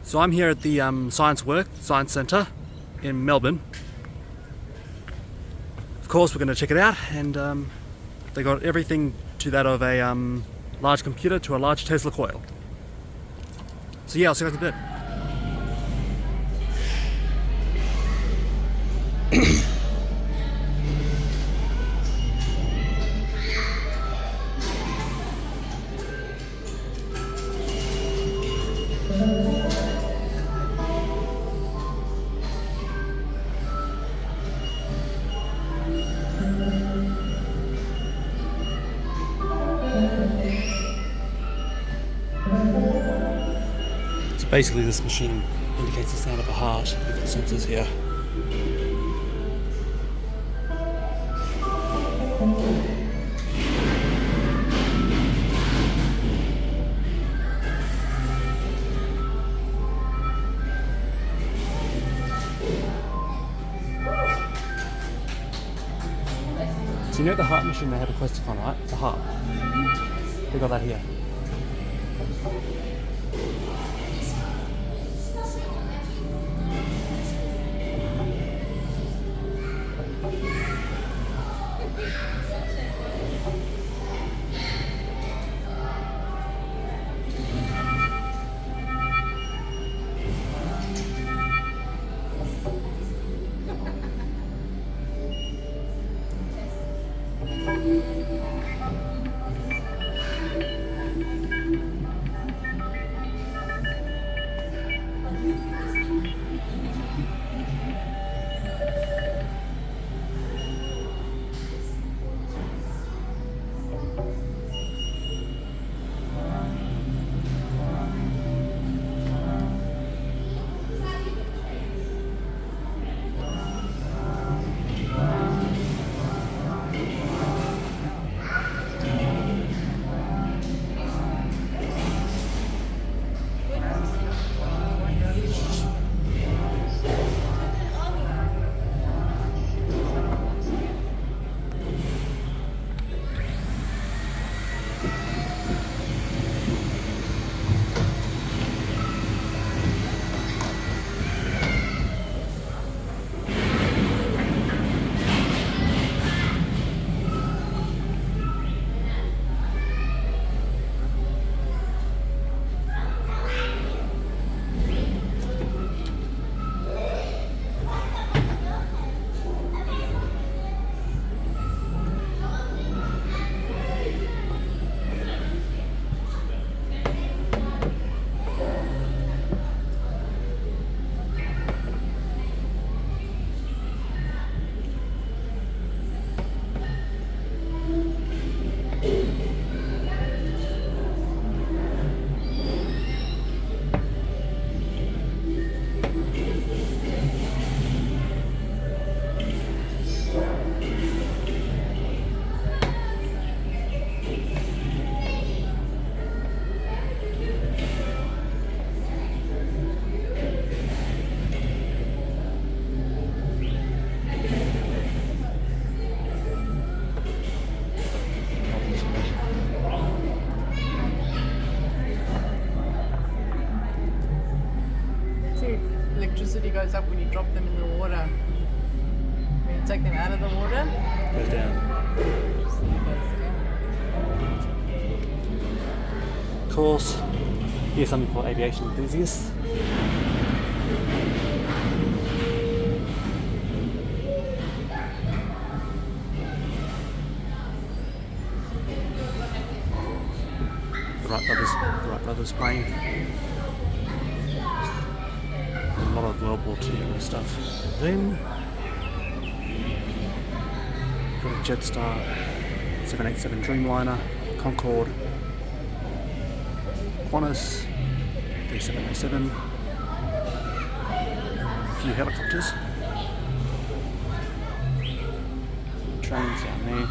So I'm here at the Scienceworks Science Centre in Melbourne. Of course we're going to check it out, and they got everything to that of a large computer to a large Tesla coil. So yeah, I'll see you guys in a bit. So basically this machine indicates the sound of a heart with the sensors here. So you know the heart machine they have a plastic on, right? The heart. They got that here. Electricity goes up when you drop them in the water. When you take them out of the water, Goes down. Of course, here's something for aviation enthusiasts. The Wright Brothers plane. A lot of World War II stuff. Then got a Jetstar 787 Dreamliner, Concorde, Qantas D707, a few helicopters, trains down there.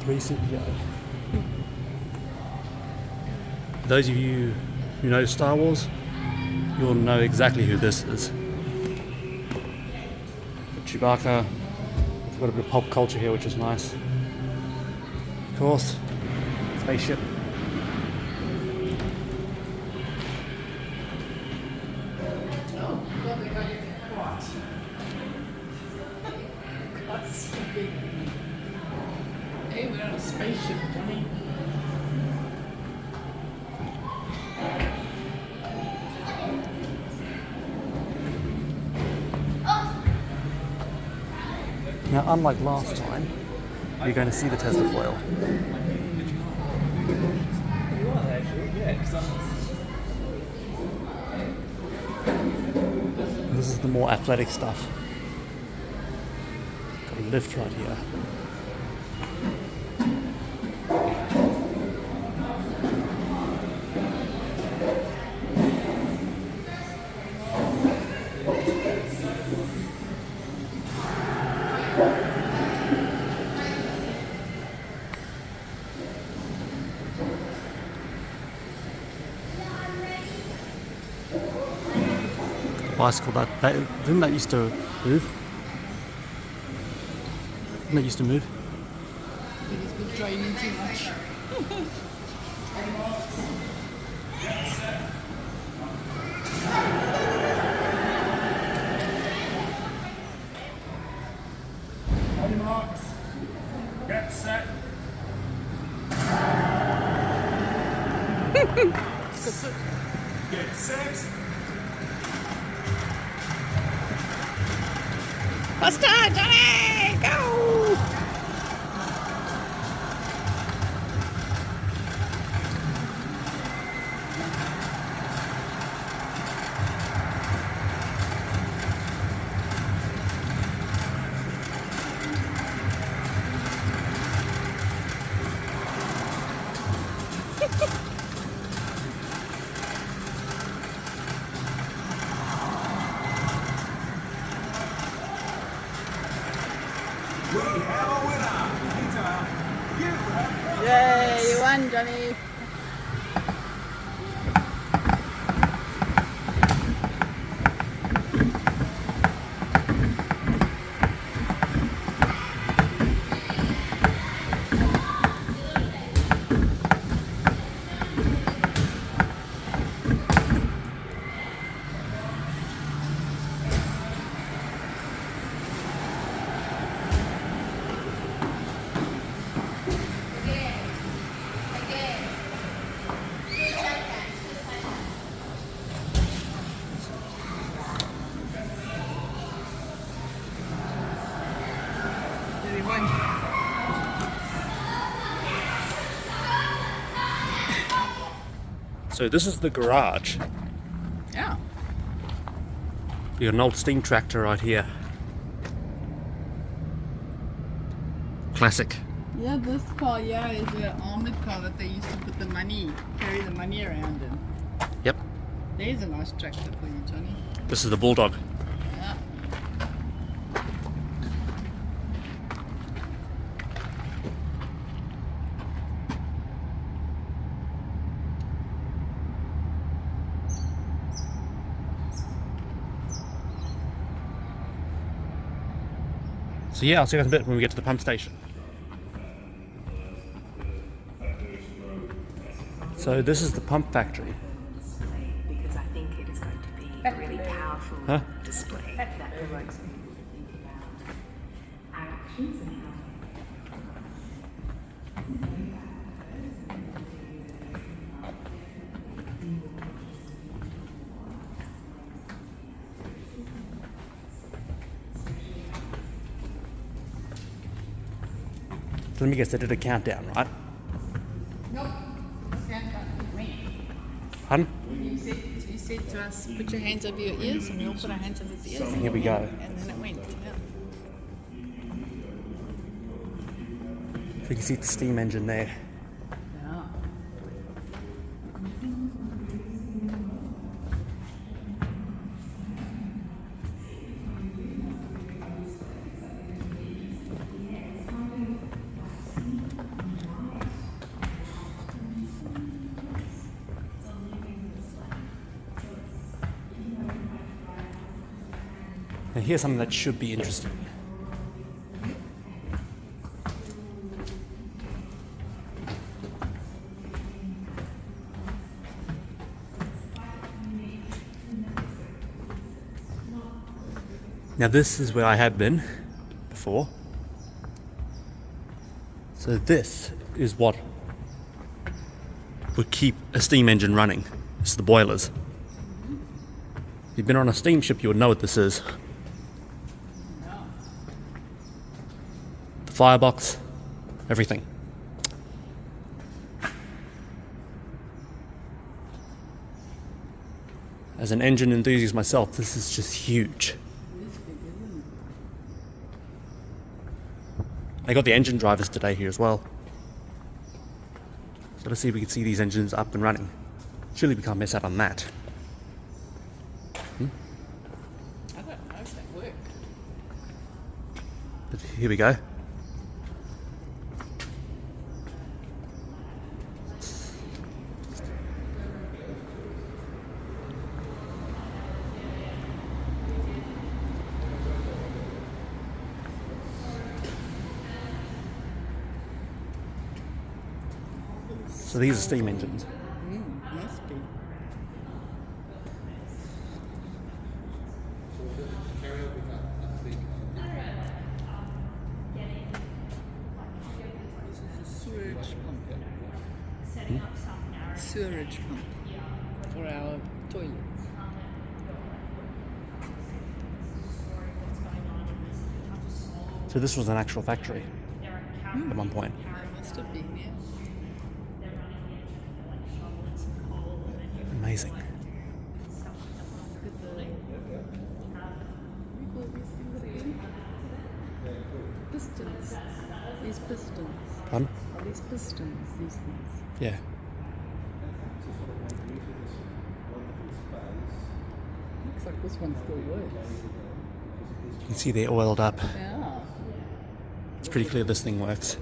3CPO. For those of you who know Star Wars, you'll know exactly who this is. Chewbacca. It's got a bit of pop culture here, which is nice. Of course, spaceship. Oh, God, they got you what? God's sake. Hey, we're on a spaceship, Johnny. Now, unlike last time, you're going to see the Tesla foil. You are actually, yeah. This is the more athletic stuff. Got a lift right here. Bicycle didn't that used to move? Didn't that used to move? I think it's been draining too much. On your marks. Get set. Get set. Faster, Johnny! Go! We have a winner. Peter, you have won. Yay, you won, Johnny. Did he win? So this is the garage. Yeah. You got an old steam tractor right here. Classic. Yeah, this car, yeah, is an armored car that they used to put the money, carry the money around in. Yep. There's a nice tractor for you, Johnny. This is the Bulldog. Yeah. So yeah, I'll see you guys in a bit when we get to the pump station. So this is the pump factory. Because I think it is going to be a really powerful Huh? display that provokes people to think about our actions and how. So let me guess, they did a countdown, right? Nope. Stand up. Pardon? You said to us, put your hands over your ears, and we all put our hands over his ears. Here we go. And then it went. Yeah. So you can see the steam engine there. Yeah. Now here's something that should be interesting. Now this is where I have been before. So this is what would keep a steam engine running. This is the boilers. If you've been on a steamship, you would know what this is. The firebox, everything. As an engine enthusiast myself, this is just huge. They got the engine drivers today here as well. So let's see if we can see these engines up and running. Surely we can't miss out on that. I don't know if that worked. But here we go. So these are steam engines. Must be. This is a sewerage pump. Sewerage pump for our toilets. So this was an actual factory at one point. Must have been, yeah. Amazing. Look at the. We call these things again? Pistons. These pistons. Pardon? Are these pistons, these things? Yeah. Looks like this one still works. You can see they're oiled up. Yeah. It's pretty clear this thing works.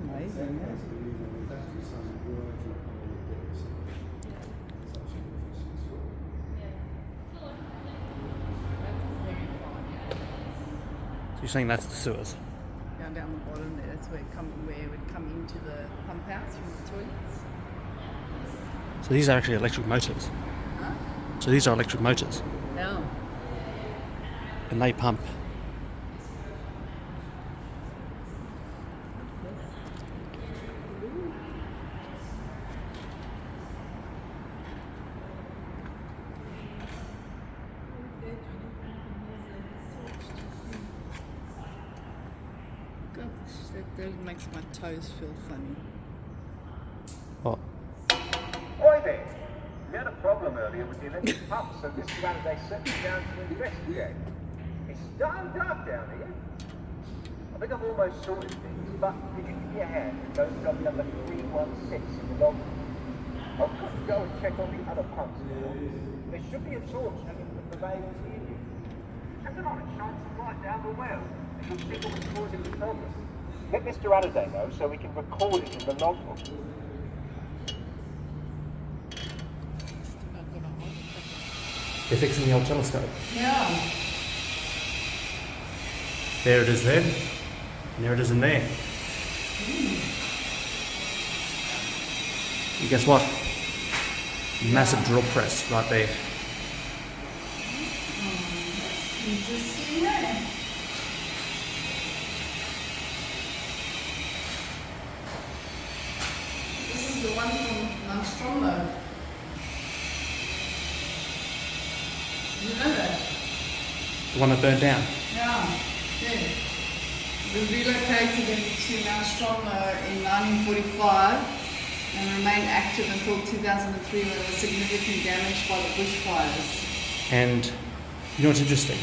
Amazing, yeah. So you're saying that's the sewers? Down the bottom there, that's where it would come into the pump house from the toilets. So these are actually electric motors. Huh? So these are electric motors. Yeah. And they pump. Gosh, that makes my toes feel funny. What? Oi there! We had a problem earlier with the electric pump, so Mr. Halliday sent me down to investigate. It's darn dark down here. I think I've almost sorted things, but could you give me a hand and go and drop number 316 in the log? I've got to go and check on the other pumps now. There should be a torch hanging from the main unit. Turn it on and shine some light down the well, and you'll see what's causing the problem. Let Mr. Halliday know so we can record it in the logbook. They're fixing the old telescope. Yeah. There it is there. And there it is in there. And guess what? Massive drill press right there. Interesting, yeah. This is the one from Nostromo. You know that? The one that burned down. Yeah. Yeah. relocated into Mount Stromlo in 1945 and remained active until 2003 when it was significantly damaged by the bushfires. And you know what's interesting?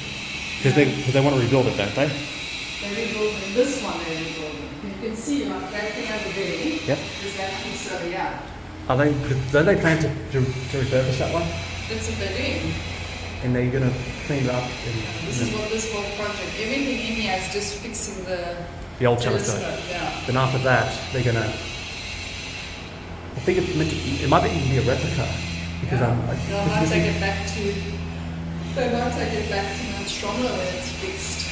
Because they want to rebuild it, don't they? They rebuilt it. This one they rebuilt it. You can see like that thing over there. Yep. Is actually so yeah. Don't they plan to refurbish that one? That's what they're doing. And they're going to clean it up. This is what this whole project. Everything in here is just fixing the old telescope. Yeah. Then after that, they're going to. I think it's meant to. It might even be a replica because They might take it back to Mount Stromlo when it's fixed.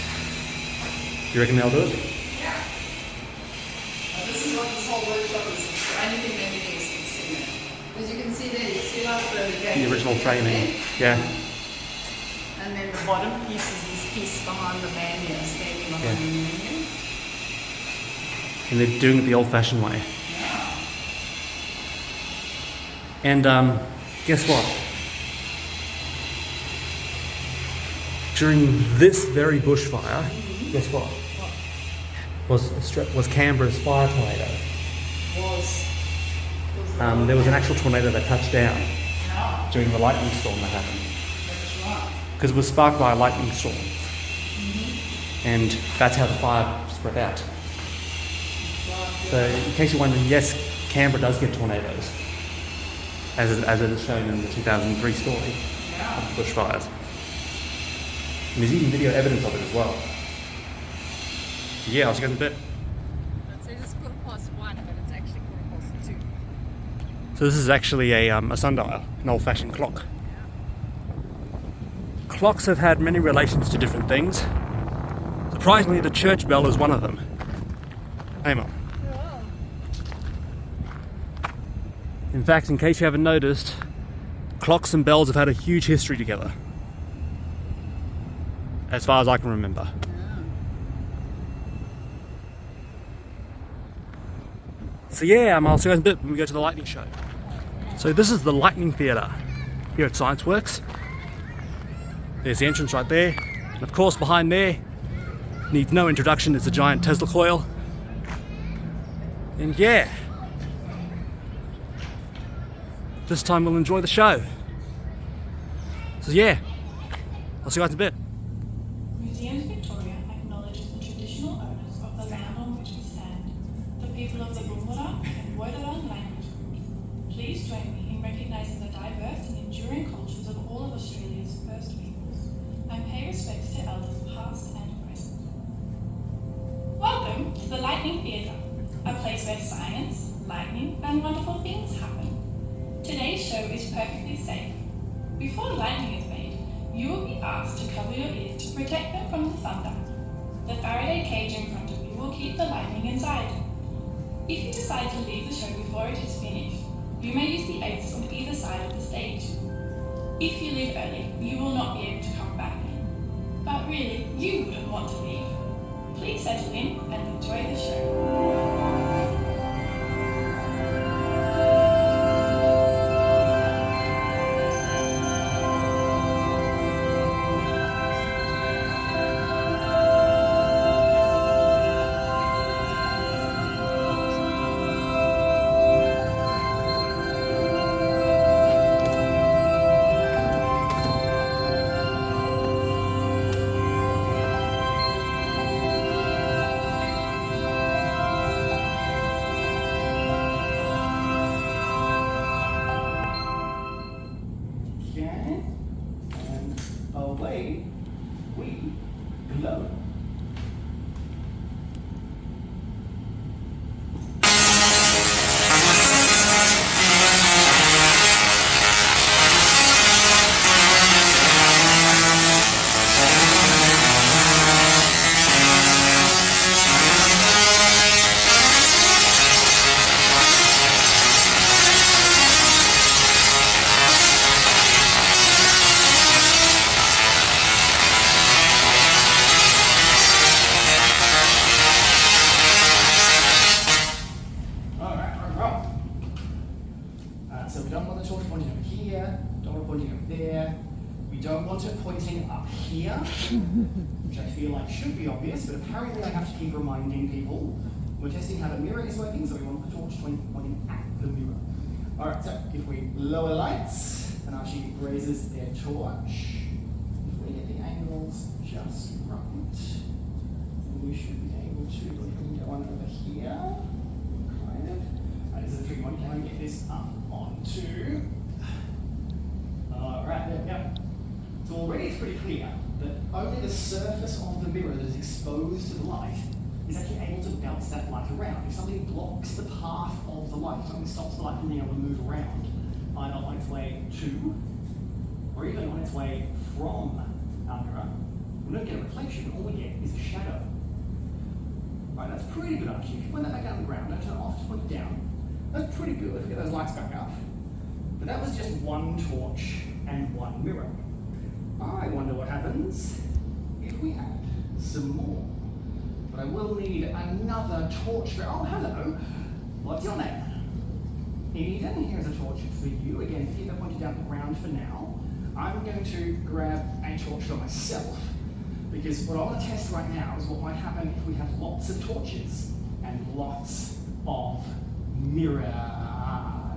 You reckon they'll do it? Yeah. This is what this whole workshop is. The only thing they're doing is fixing it. As you can see there, you see like the gate. The original framing. There? Yeah. And then the bottom piece is this piece behind the man here, standing behind the man here. And they're doing it the old-fashioned way. Yeah. And guess what? During this very bushfire, guess what? Was Canberra's fire tornado. There was an actual tornado that touched down Yeah. during the lightning storm that happened. That's right. Because it was sparked by a lightning storm. And that's how the fire spread out. So in case you're wondering, yes, Canberra does get tornadoes. As it is shown in the 2003 story of the bushfires. And there's even video evidence of it as well. Yeah, I'll go in a bit. It says it's 1:15, but it's actually 2:15. So this is actually a sundial, an old-fashioned clock. Clocks have had many relations to different things. Surprisingly, the church bell is one of them. Hey, Mum. In fact, in case you haven't noticed, clocks and bells have had a huge history together. As far as I can remember. So yeah, I'll see you guys in a bit when we go to the lightning show. So this is the Lightning Theatre here at Scienceworks. There's the entrance right there. And of course behind there, needs no introduction, is the giant Tesla coil. And yeah, this time we'll enjoy the show. So yeah, I'll see you guys in a bit. Museums Victoria acknowledges the traditional owners of the land on which we stand, the people of the Bumwara and Woiwurrung language groups. Please join me in recognising the diverse and enduring cultures of all of Australia's First Peoples, and pay respects to elders past and present. Welcome to the Lightning Theatre, a place where science, lightning and wonderful things happen. Today's show is perfectly safe. Before lightning is made, you will be asked to cover your ears to protect them from the thunder. The Faraday cage in front of you will keep the lightning inside. If you decide to leave the show before it is finished, you may use the exits on either side of the stage. If you leave early, you will not be able to come back in. But really, you wouldn't want to leave. Please settle in and enjoy the show. want it pointing up here, which I feel like should be obvious, but apparently I have to keep reminding people we're testing how the mirror is working, so we want the torch pointing at the mirror. All right, so if we lower lights and Archie raises their torch, if we get the angles just right, we should be able to bring that one over here, kind of. This is a tricky one. Can I get this up onto? All right, there we go. So already it's pretty clear that only the surface of the mirror that is exposed to the light is actually able to bounce that light around. If something blocks the path of the light, if something stops the light from being able to move around, either on its way to, or even on its way from our mirror, we don't get a reflection, all we get is a shadow. Right, that's pretty good actually. If you point that back down on the ground, don't turn it off, just point it down. That's pretty good. Let's get those lights back up. But that was just one torch and one mirror. I wonder what happens if we add some more. But I will need another torch. Oh, hello. What's your name? Eden. Here's a torch for you. Again, keep that pointed down the ground for now. I'm going to grab a torch for myself, because what I want to test right now is what might happen if we have lots of torches and lots of mirrors. I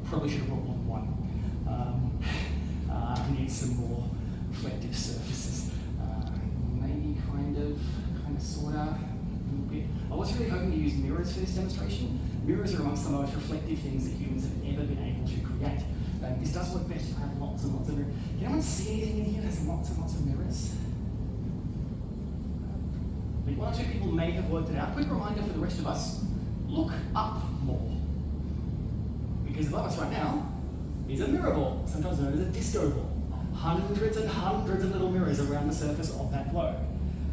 probably should have brought more than one. I need some more reflective surfaces. Maybe kind of, sorta, a little bit. I was really hoping to use mirrors for this demonstration. Mirrors are amongst the most reflective things that humans have ever been able to create. This does work best if I have lots and lots of mirrors. Can anyone see anything in here that has lots and lots of mirrors? I think one or two people may have worked it out. Quick reminder for the rest of us, look up more. Because above us right now is a mirror ball, sometimes known as a disco ball. Hundreds and hundreds of little mirrors around the surface of that globe.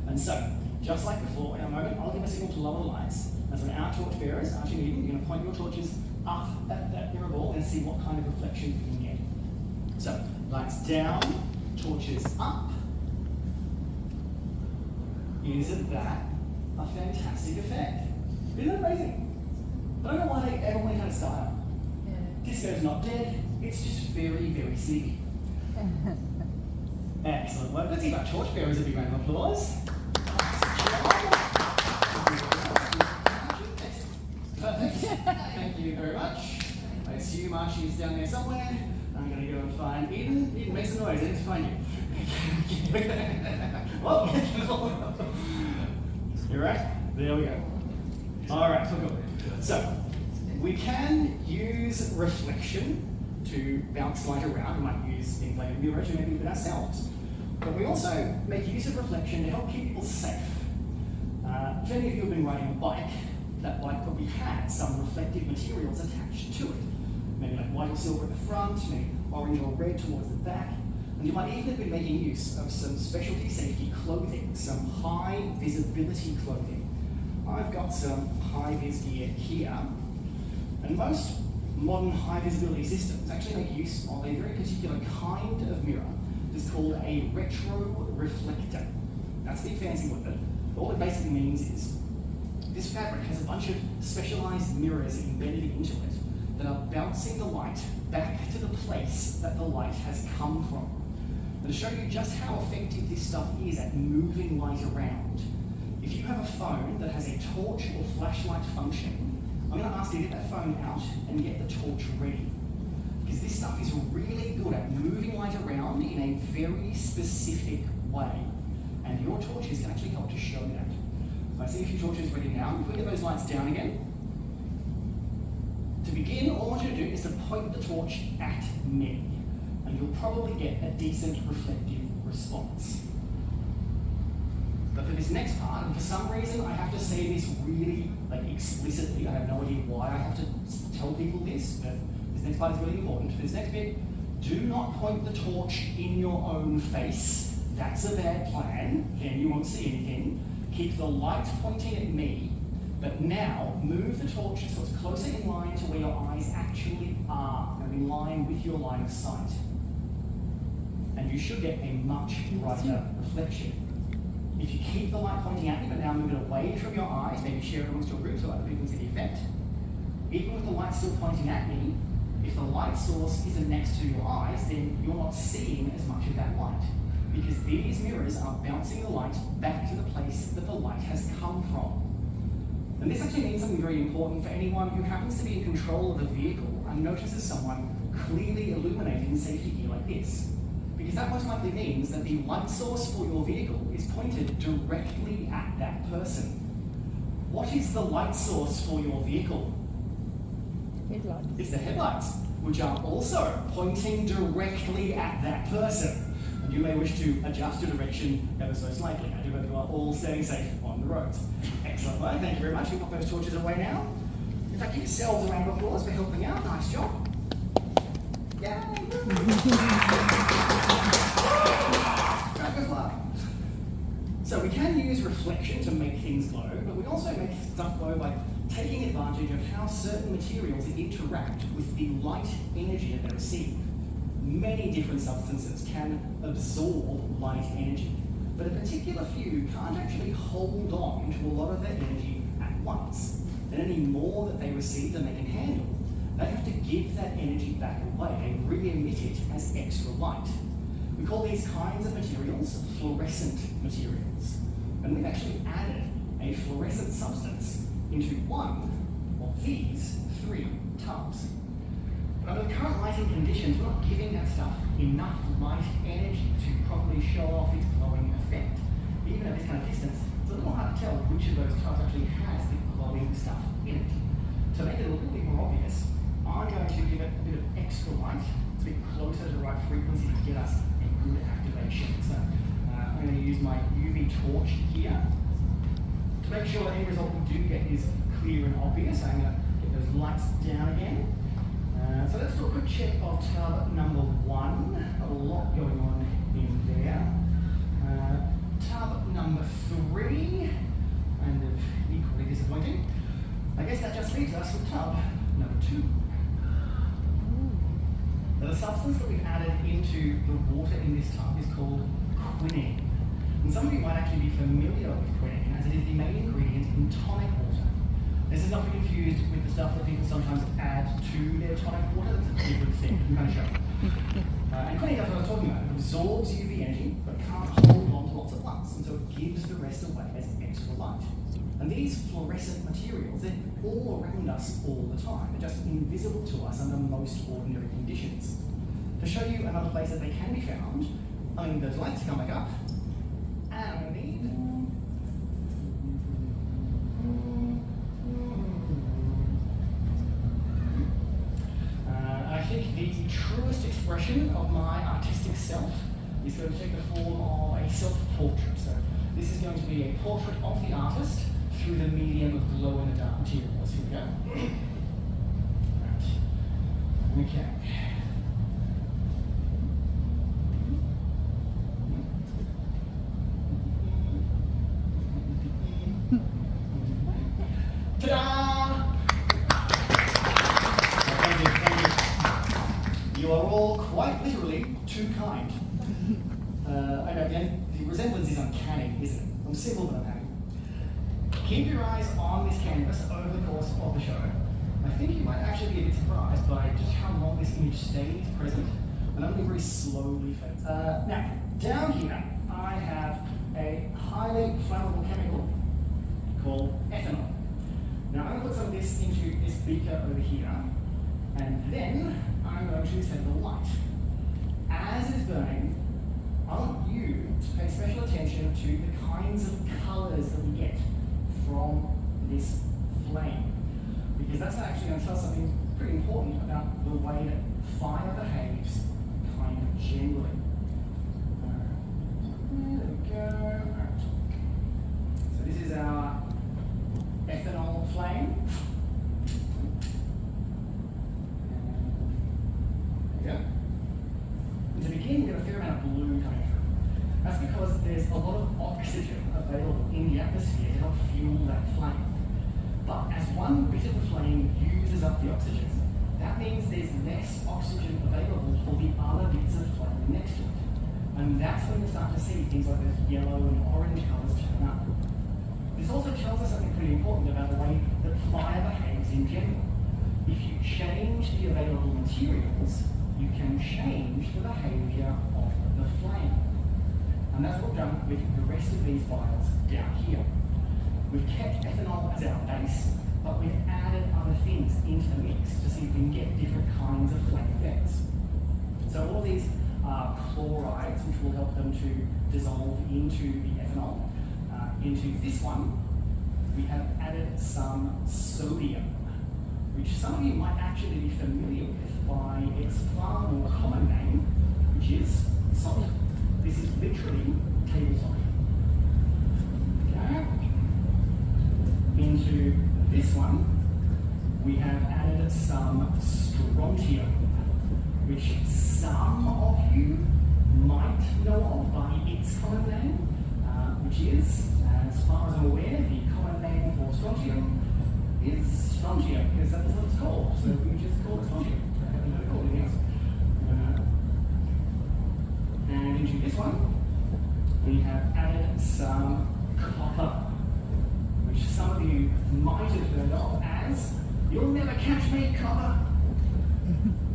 And so, just like before, in a moment, I'll give a signal to lower the lights. And so our torch bearers, Archie and Eden, you're going to point your torches up at that mirror ball and see what kind of reflection you can get. So, lights down, torches up. Isn't that a fantastic effect? Isn't it amazing? I don't know why they ever went out of style. Disco's not dead, it's just very, very sleepy. Excellent work. Let's give our torch bearers a big round of applause. Perfect. Thank you very much. I assume Archie is down there somewhere. I'm going to go and find Eden. Eden, make some noise. I need to find you. Whoa. You're right. There we go. All right, cool. So, we can use reflection to bounce light around. We might use things like a mirror to maybe look at ourselves. But we also make use of reflection to help keep people safe. If any of you have been riding a bike, that bike probably had some reflective materials attached to it. Maybe like white or silver at the front, maybe orange or red towards the back. And you might even have been making use of some specialty safety clothing, some high visibility clothing. I've got some high vis gear here. And most modern high visibility systems actually make use of a very particular kind of mirror. It's called a retroreflector. That's a big fancy word. All it basically means is this fabric has a bunch of specialized mirrors embedded into it that are bouncing the light back to the place that the light has come from. And to show you just how effective this stuff is at moving light around, if you have a phone that has a torch or flashlight function, I'm going to ask you to get that phone out and get the torch ready. Because this stuff is really good at moving light around in a very specific way. And your torches can actually help to show that. So I see a few torches ready now. If we get those lights down again. To begin, all I want you to do is to point the torch at me. And you'll probably get a decent reflective response. But for this next part, and for some reason I have to say this really explicitly, I have no idea why I have to tell people this, but this next part is really important. For this next bit, do not point the torch in your own face. That's a bad plan, then you won't see anything. Keep the light pointing at me, but now move the torch so it's closer in line to where your eyes actually are, and in line with your line of sight. And you should get a much brighter reflection. If you keep the light pointing at me, but now move it away from your eyes, maybe share it amongst your group so other people can see the effect. Even with the light still pointing at me, If the light source isn't next to your eyes, then you're not seeing as much of that light, because these mirrors are bouncing the light back to the place that the light has come from. And this actually means something very important for anyone who happens to be in control of the vehicle and notices someone clearly illuminating safety gear like this. Because that most likely means that the light source for your vehicle is pointed directly at that person. What is the light source for your vehicle? Headlights. It's the headlights, which are also pointing directly at that person. And you may wish to adjust your direction ever so slightly. I do hope you are all staying safe on the roads. Excellent work, thank you very much. We'll pop those torches away now. In fact, give yourselves a round of applause for helping out. Nice job. Yay! Good luck. So we can use reflection to make things glow, but we also make stuff glow by taking advantage of how certain materials interact with the light energy that they receive. Many different substances can absorb light energy, but a particular few can't actually hold on to a lot of that energy at once. And any more that they receive than they can handle, they have to give that energy back away and re-emit it as extra light. We call these kinds of materials fluorescent materials. And we've actually added a fluorescent substance into one of these 3 tubs. But under the current lighting conditions, we're not giving that stuff enough light energy to properly show off its glowing effect. Even at this kind of distance, it's a little hard to tell which of those tubs actually has the glowing stuff in it. To make it a little bit more obvious, I'm going to give it a bit of extra light. It's a bit closer to the right frequency to get us a good activation. So I'm going to use my UV torch here. To make sure that any result we do get is clear and obvious, I'm going to get those lights down again. So let's do a quick check of tub number 1. A lot going on in there. Tub number 3, kind of equally disappointing. I guess that just leaves us with tub number 2. Now the substance that we've added into the water in this tub is called quinine. And some of you might actually be familiar with quinine, as it is the main ingredient in tonic water. This is not to be confused with the stuff that people sometimes add to their tonic water. That's a different thing. I'm going to show you. And quinine, that's what I was talking about. It absorbs UV energy, but can't hold on to lots at once, and so it gives the rest away as extra light. And these fluorescent materials, they're all around us all the time. They're just invisible to us under most ordinary conditions. To show you another place that they can be found, I mean, those lights come back up, and I'm going to need I think the truest expression of my artistic self is going to take the form of a self-portrait. So this is going to be a portrait of the artist through the medium of glow-in-the-dark materials. Here we go. Right. Okay. Ta-da! You are all quite literally too kind. I know, again, the resemblance is uncanny, isn't it? I'm simple, but I'm happy. Keep your eyes on this canvas over the course of the show. I think you might actually be a bit surprised by just how long this image stays present, and only very slowly fades. Now, down here, I have a highly flammable chemical called ethanol. Now, I'm going to put some of this into this beaker over here, and then I'm going to set the light. As it is burning, I want you to pay special attention to the kinds of colours that we get from this flame, because that's actually going to tell us something pretty important about the way that fire behaves kind of generally. There we go. Right. So this is our ethanol flame. There we go. And to begin, we get a fair amount of blue coming through. That's because there's a lot of oxygen available in the atmosphere to help fuel that flame. But as one bit of the flame uses up the oxygen, that means there's less oxygen available for the other bits of flame next to it. And that's when you start to see things like those yellow and orange colours turn up. This also tells us something pretty important about the way that fire behaves in general. if you change the available materials, you can change the behaviour of the flame. And that's what we've done with the rest of these vials down here. We've kept ethanol as our base, but we've added other things into the mix to see if we can get different kinds of flame effects. So all of these are chlorides, which will help them to dissolve into the ethanol. Into this one, we have added some sodium, which some of you might actually be familiar with by its far more common name, which is salt. This is literally table salt. Okay. Into this one, we have added some strontium, which some of you might know of by its common name, which is, as far as I'm aware, the common name for strontium is strontium, because that's what it's called. So we just call it strontium. I haven't heard it called anything else. And into this one, we have added some copper, which some of you might have heard of as, "You'll never catch me, copper."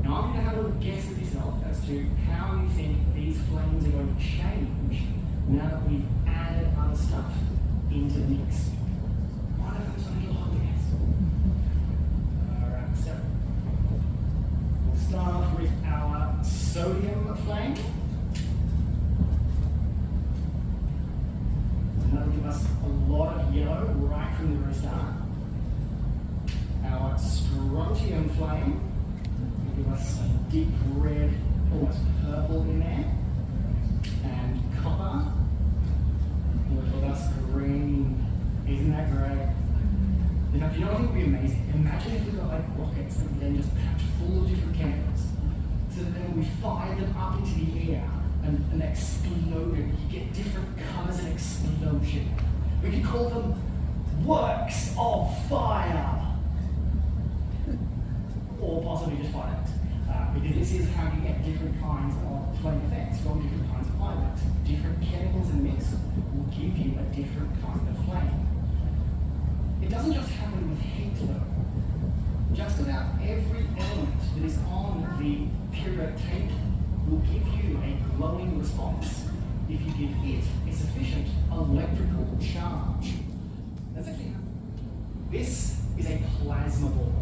Now I'm going to have a little guess with yourself as to how you think these flames are going to change now that we've added other stuff into the mix. One of them's a little hot to guess. Alright, so we'll start off with our sodium flame. And that'll give us a lot of yellow right from the very start. Our strontium flame will give us a deep red, almost purple in there. And copper will give us green. Isn't that great? You know what would be amazing? Imagine if we got like rockets that we then just packed full of different chemicals, so that then when we fired them up into the air and exploded, you get different colours of explosion. We could call them works of fire, or possibly just fireworks, because this is how you get different kinds of flame effects from different kinds of fireworks. Different chemicals in the mix will give you a different kind of flame. It doesn't just happen with heat though. Just about every element that is on the periodic table will give you a glowing response if you give it a sufficient electrical charge. That's actually, this is a plasma ball.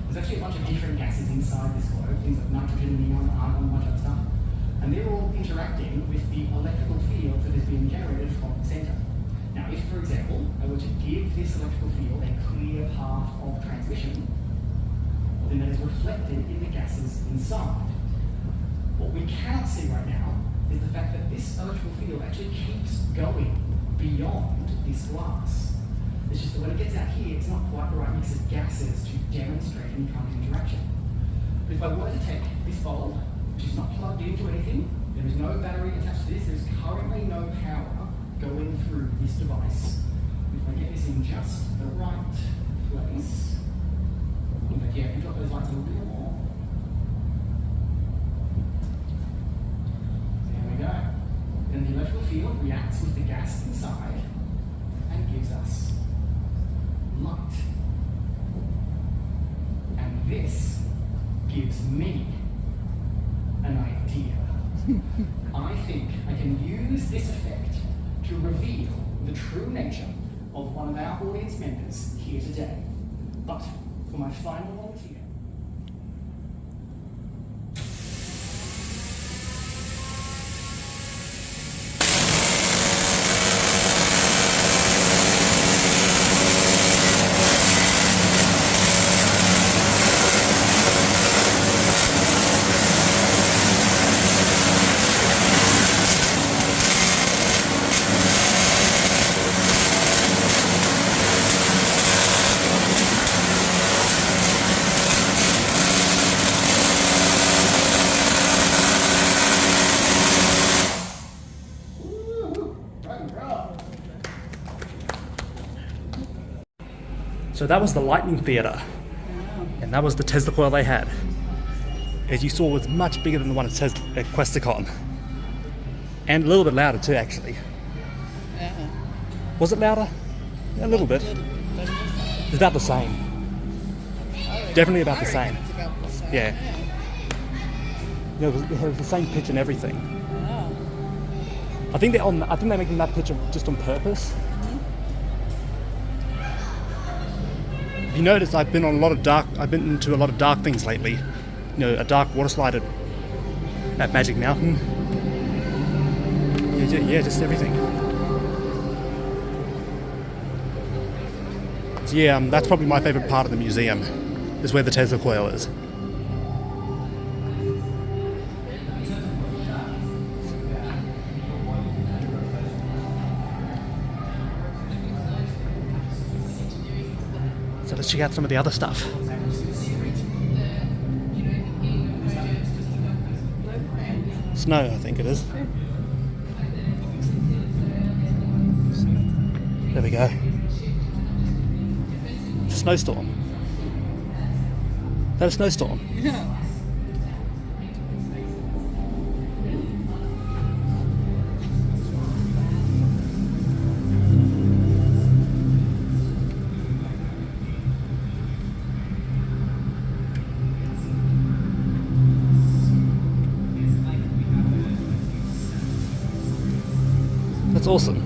There's actually a bunch of different gases inside this globe, things like nitrogen, neon, argon, a bunch of other stuff. And they're all interacting with the electrical field that is being generated from the center. Now, if, for example, I were to give this electrical field a clear path of transmission, then that is reflected in the gases inside. What we cannot see right now is the fact that this electrical field actually keeps going beyond this glass. It's just that when it gets out here, it's not quite the right mix of gases to demonstrate any kind of interaction. But if I were to take this bulb, which is not plugged into anything, there is no battery attached to this, there is currently no power going through this device. If I get this in just the right place, in fact, yeah, if you drop those lights a little more, there we go. Then the electrical field reacts with the gas inside and gives us light. And this gives me an idea. I think I can use this effect to reveal the true nature of one of our audience members here today. But for my final volunteer, So that was the Lightning Theatre, and that was the Tesla coil they had. As you saw, it was much bigger than the one at Questacon, and a little bit louder too, actually. Yeah. Was it louder? A little bit. But It's about the same. oh, Definitely about the I same. reckon it's about the same. Yeah. Yeah, it was the same pitch and everything. Oh. I think they're making that pitch just on purpose. If you notice, I've been into a lot of dark things lately. You know, a dark water slide at Magic Mountain. Yeah, just everything. So yeah, that's probably my favourite part of the museum, is where the Tesla coil is. So let's check out some of the other stuff. Snow, I think it is. There we go. It's a snowstorm. Is that a snowstorm? Yeah. That's awesome.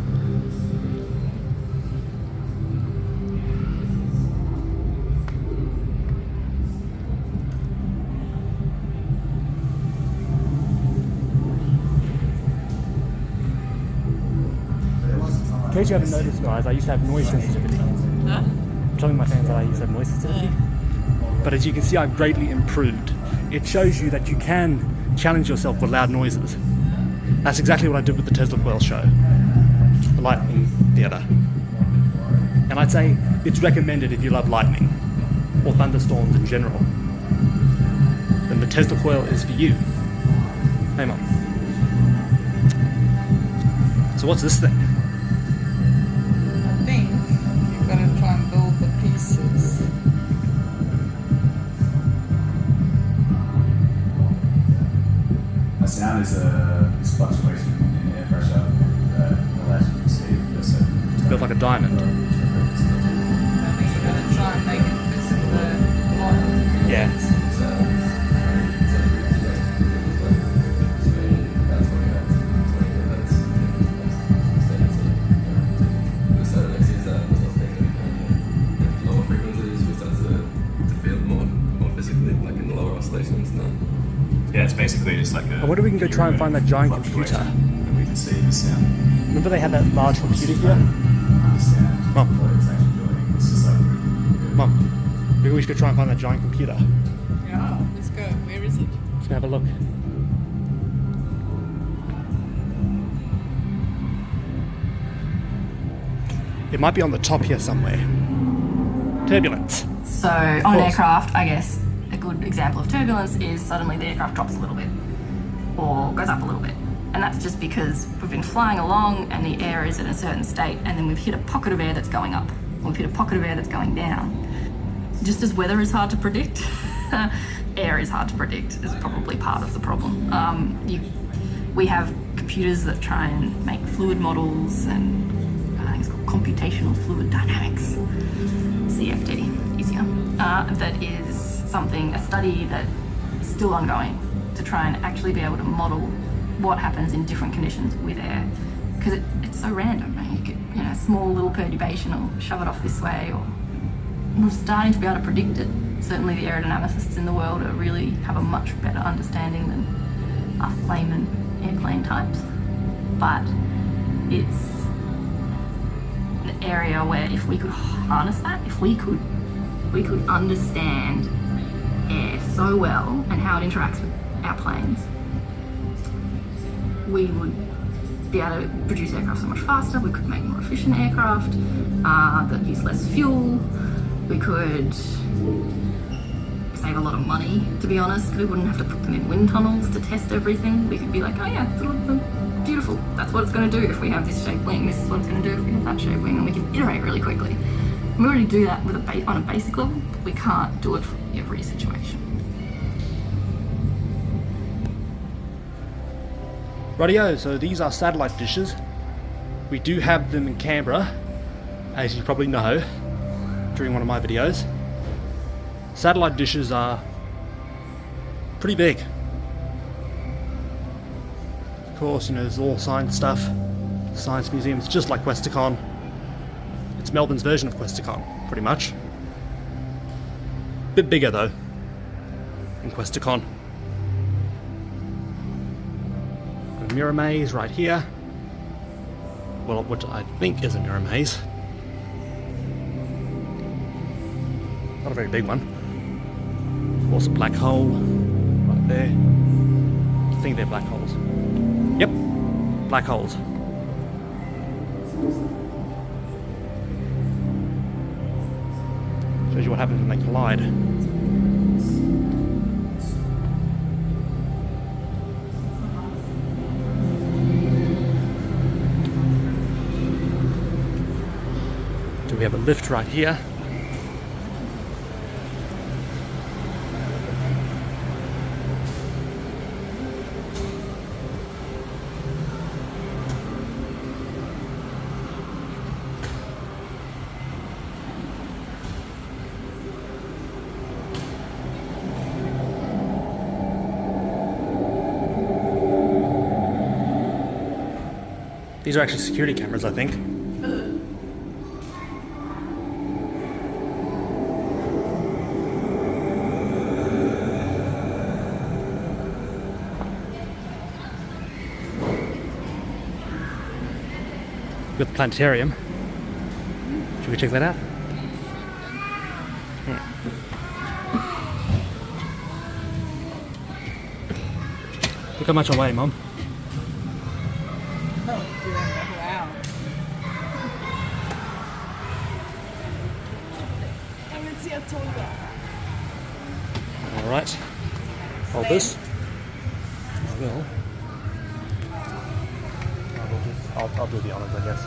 In case you haven't noticed, guys, I used to have noise sensitivity. Huh? I'm telling my fans that I used to have noise sensitivity. But as you can see, I've greatly improved. It shows you that you can challenge yourself with loud noises. That's exactly what I did with the Tesla Coil show, the Lightning Theatre. And I'd say it's recommended if you love lightning, or thunderstorms in general. Then the Tesla Coil is for you. Hey Mum. So what's this thing? I think you've got to try and build the pieces. A sound is fluctuation in air pressure that allows you to receive a certain Built like a diamond. I think you've got to try and make it physical model. Yeah. Yeah, it's basically just like a. I wonder if we can go try and find that giant computer. And we can see the sound. Remember they had that large computer here? Understand Mum. what it's actually doing. It's just like. Mum, maybe we should go try and find that giant computer. Yeah, let's go. Where is it? Let's go have a look. It might be on the top here somewhere. Turbulence. So on an aircraft, I guess a good example of turbulence is suddenly the aircraft drops a little bit or goes up a little bit. And that's just because we've been flying along and the air is in a certain state, and then we've hit a pocket of air that's going up, or we've hit a pocket of air that's going down. Just as weather is hard to predict, air is hard to predict is probably part of the problem. We have computers that try and make fluid models, and I think it's called computational fluid dynamics, CFD, easier. That is something, a study that is still ongoing to try and actually be able to model what happens in different conditions with air, because it's so random. Right? You get, a small little perturbation or shove it off this way, or we're starting to be able to predict it. Certainly the aerodynamicists in the world really have a much better understanding than us layman airplane types, but it's an area where if we could harness that, if we could understand air so well and how it interacts with our planes, we would be able to produce aircraft so much faster. We could make more efficient aircraft that use less fuel. We could save a lot of money, to be honest, because we wouldn't have to put them in wind tunnels to test everything. We could be like, oh yeah, beautiful, that's what it's going to do if we have this shaped wing, this is what it's going to do if we have that shaped wing, and we can iterate really quickly. And we already do that with on a basic level, but we can't do it for every situation. Rightio, so these are satellite dishes. We do have them in Canberra, as you probably know, during one of my videos. Satellite dishes are pretty big. Of course, you know, there's all science stuff, science museums, just like Questacon. It's Melbourne's version of Questacon, pretty much. Bit bigger though, in Questacon. Got a mirror maze right here. Well, what I think is a mirror maze. Not a very big one. Of course, a black hole right there. I think they're black holes. Yep, black holes. Shows you what happens when they collide. Do we have a lift right here? These are actually security cameras, I think. With the planetarium. Should we check that out? Look how much I weigh, Mum. Wow. Let's see how tall you are. Alright. Hold this. I will. I'll do the honors, I guess.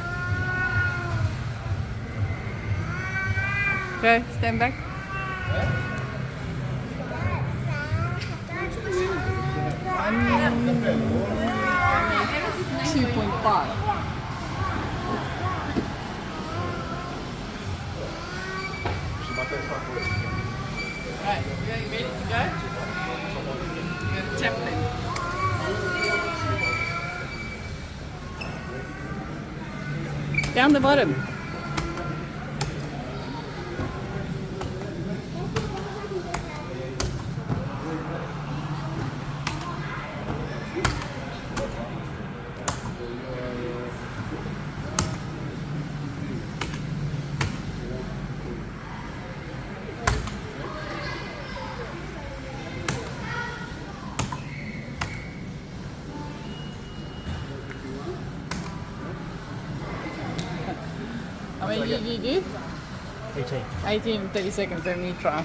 Okay, stand back. 2.5. Right, you ready to go? You're gonna tap them. Down the bottom. How many did you do? 18. 18, 30 seconds, let me try.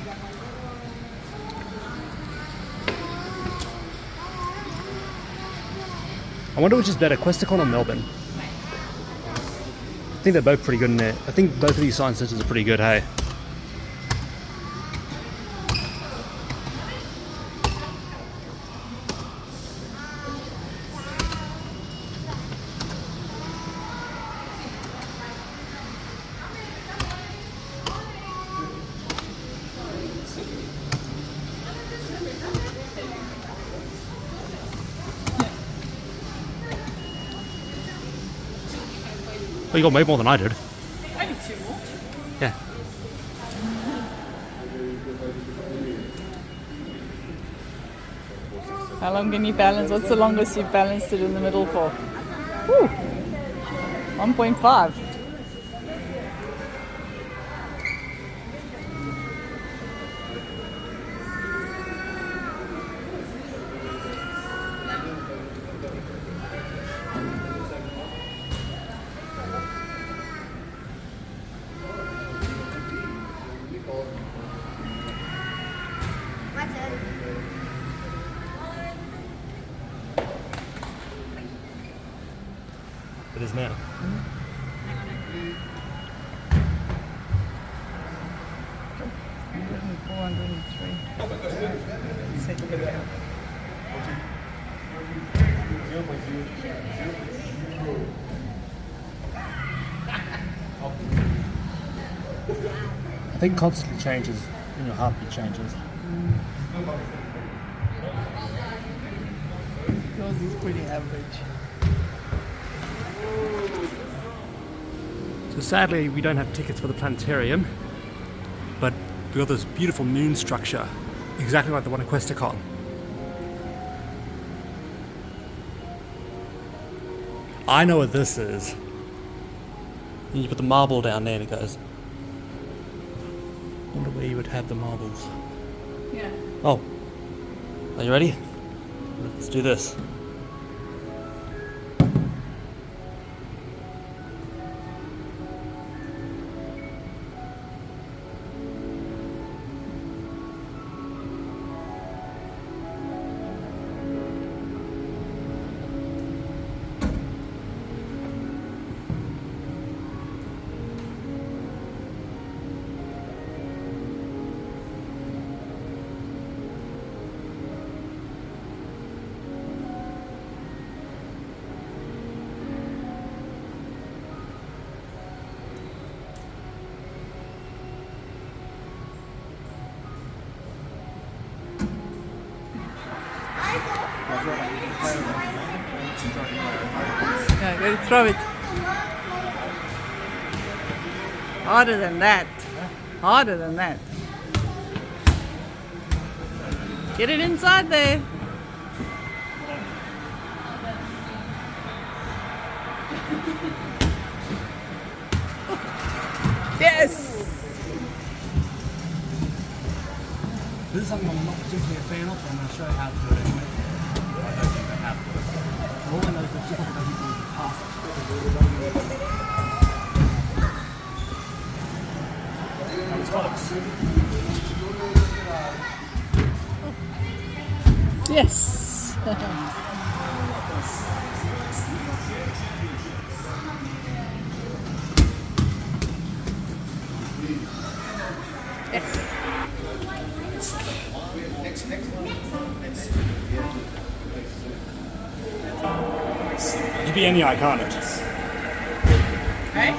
I wonder which is better, Questacon or Melbourne? I think they're both pretty good in there. I think both of these science centres are pretty good, hey? Well, you got way more than I did. Only 2 more. Yeah. How long can you balance? What's the longest you've balanced it in the middle for? Woo! 1.5. It is now. 403. I think constantly changes And your heartbeat changes. Yours is pretty average. So sadly, we don't have tickets for the planetarium, but we got this beautiful moon structure, exactly like the one at Questacon. I know what this is. You put the marble down there and it goes. I wonder where you would have the marbles. Yeah. Oh, are you ready? Let's do this. Yeah, go to throw it. Harder than that. Harder than that. Get it inside there. Yes! This is something I'm not particularly a fan of, but I'm going to show you how to do it anyway. I don't think I have to. All I know is that just like people will pass it. Yes! It could be any eye, can't it? Okay.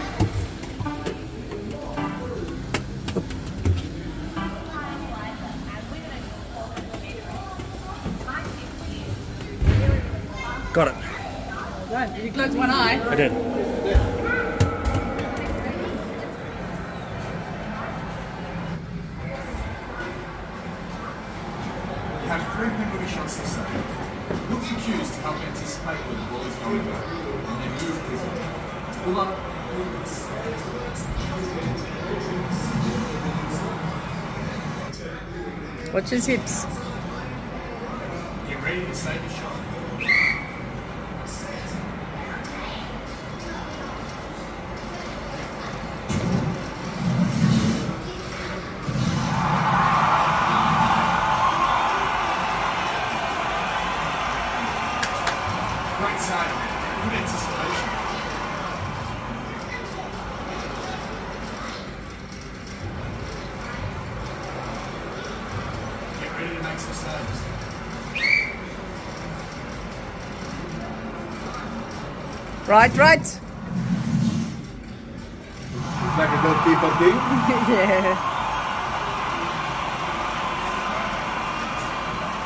Got it. Done. Did you close one eye? I did. You have 3 penalty shots to save. Look for cues to help anticipate where the ball is going to go, and then move quickly. Good luck. Watch his hips. Get ready to save a shot. Great save. Good anticipation. Get ready to make some saves. Right. Like a goalkeeper thing. Yeah.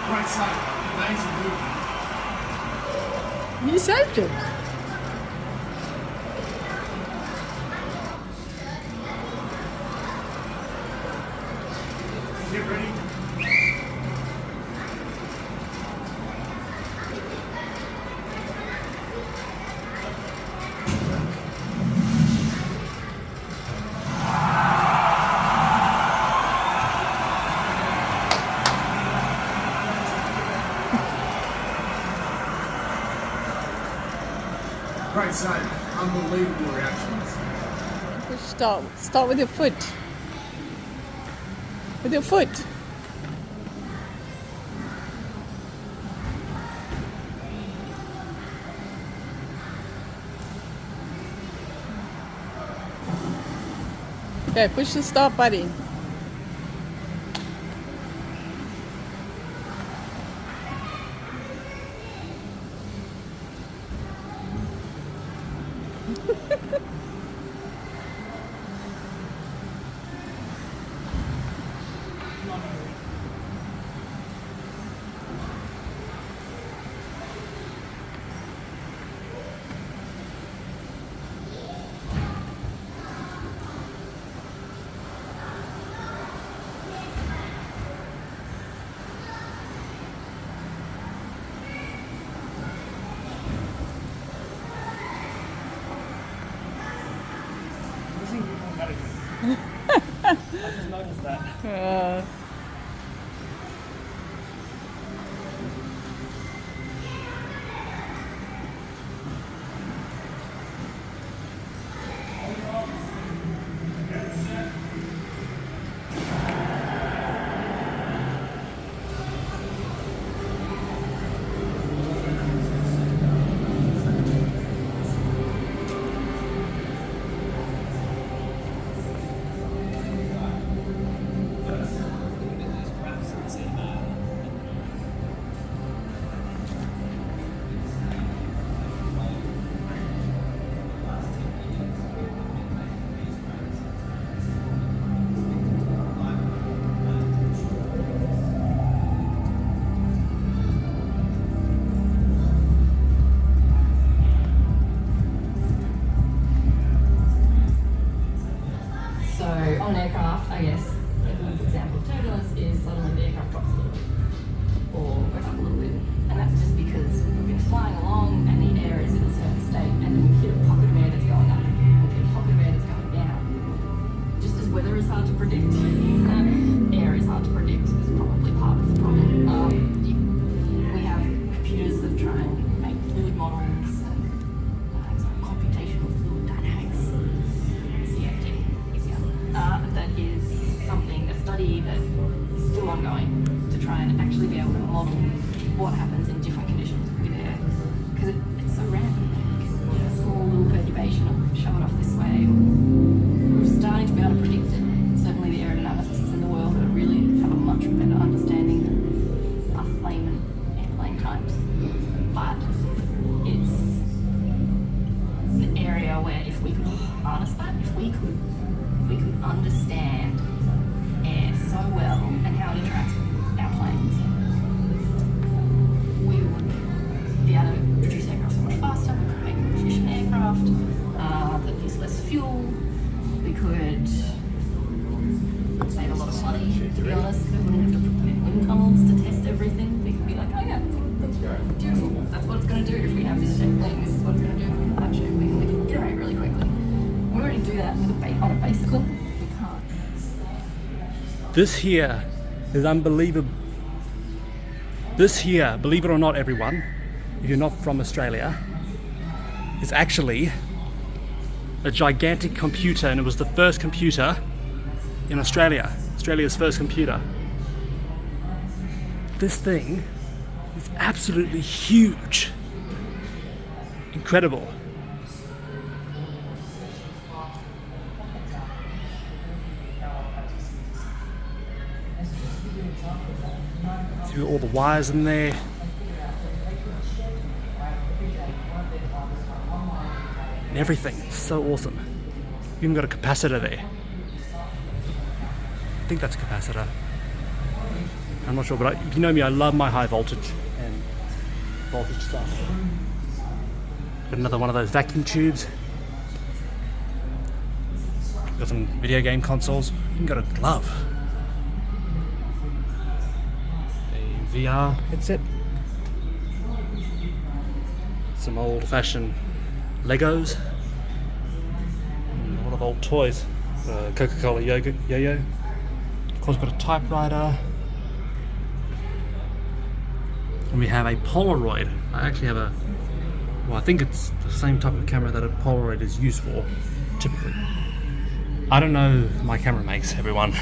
Great save. Amazing movement. You saved it. Get ready. Great save. Unbelievable reactions. Start with your foot. With your foot. Okay, push the start button. So on an aircraft, I guess a good example of turbulence is suddenly the aircraft drops a little bit or goes up a little bit. And that's just because we've been flying along and the air is in a certain state and then we hit a pocket of air that's going up, or hit a pocket of air that's going down. Just as weather is hard to predict, air is hard to predict is probably part of the problem. We have computers that try and make fluid models and computational fluid dynamics. CFD. That is something, a study that is still ongoing to try and actually be able to model what happens in different conditions with air. Because it's so random. You know, a small little perturbation will shove it off this way. We're starting to be able to predict it. Certainly the aerodynamicists in the world that really have a much better understanding than us layman airplane types. But it's an area where if we could harness that, if we could understand air so well and how it interacts with our planes, we would be able to produce aircraft so much faster, we could make more efficient aircraft that use less fuel, we could save a lot of money, to be honest, we wouldn't have to put them in wind tunnels to test everything. We could be like, oh yeah, that's beautiful, that's what it's going to do if we have this shaped wing, this is what it's going to do if we have that shaped wing, we can iterate really quickly. We already do that with on a basic level. We can't. This here is unbelievable. This here, believe it or not, everyone, if you're not from Australia, is actually a gigantic computer, and it was the first computer in Australia. Australia's first computer. This thing is absolutely huge. Incredible. See all the wires in there. And everything. It's so awesome. Even got a capacitor there. I think that's a capacitor. I'm not sure, but if you know me, I love my high voltage and voltage stuff. Got another one of those vacuum tubes. Got some video game consoles. Even got a glove. A VR headset. Some old-fashioned Legos. And a lot of old toys. Coca-Cola yo-yo. Of course, got a typewriter. And we have a Polaroid. I actually have I think it's the same type of camera that a Polaroid is used for, typically. I don't know my camera makes, everyone.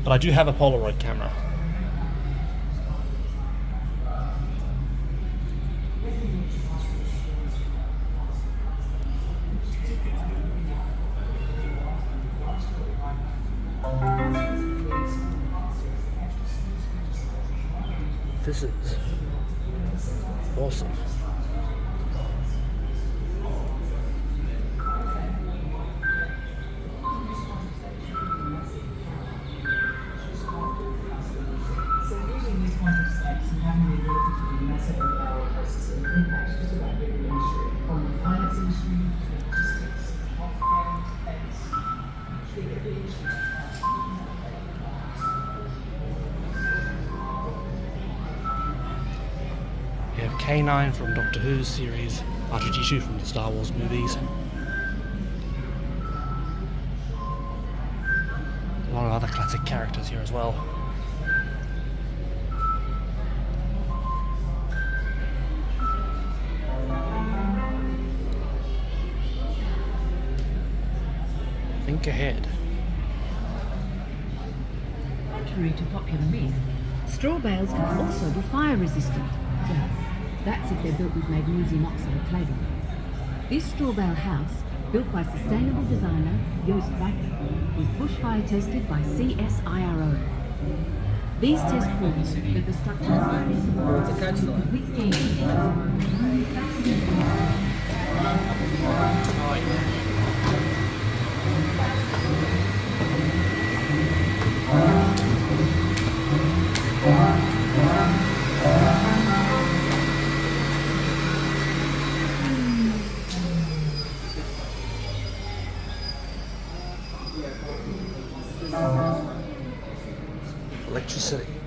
But I do have a Polaroid camera. This is awesome. So using these quantum steps and having the ability to do massive power processing impacts just about every industry, from the finance industry to logistics, healthcare, defense, actually every industry. We have K9 from Doctor Who's series, R2-D2 from the Star Wars movies. A lot of other classic characters. pictures here as well. Think ahead. Contrary to popular myth, straw bales can also be fire resistant. Well, that's if they're built with magnesium oxide cladding. This straw bale house, built by sustainable designer Joost Bakker, was bushfire tested by CSIRO. These tests proved that the structure could withstand electricity.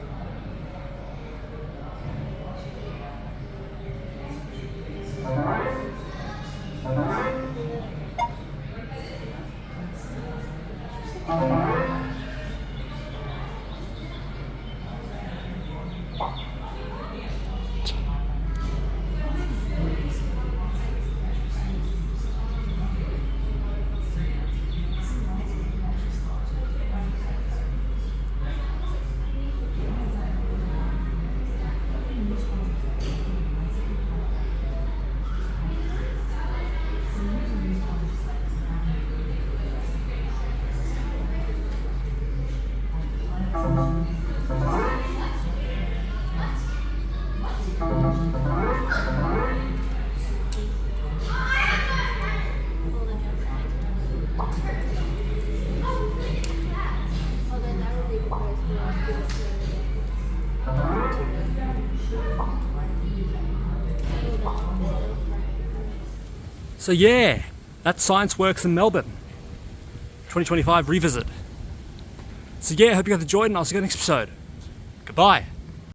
So yeah, that's Scienceworks in Melbourne, 2025 revisit. So yeah, I hope you guys enjoyed and I'll see you in the next episode. Goodbye.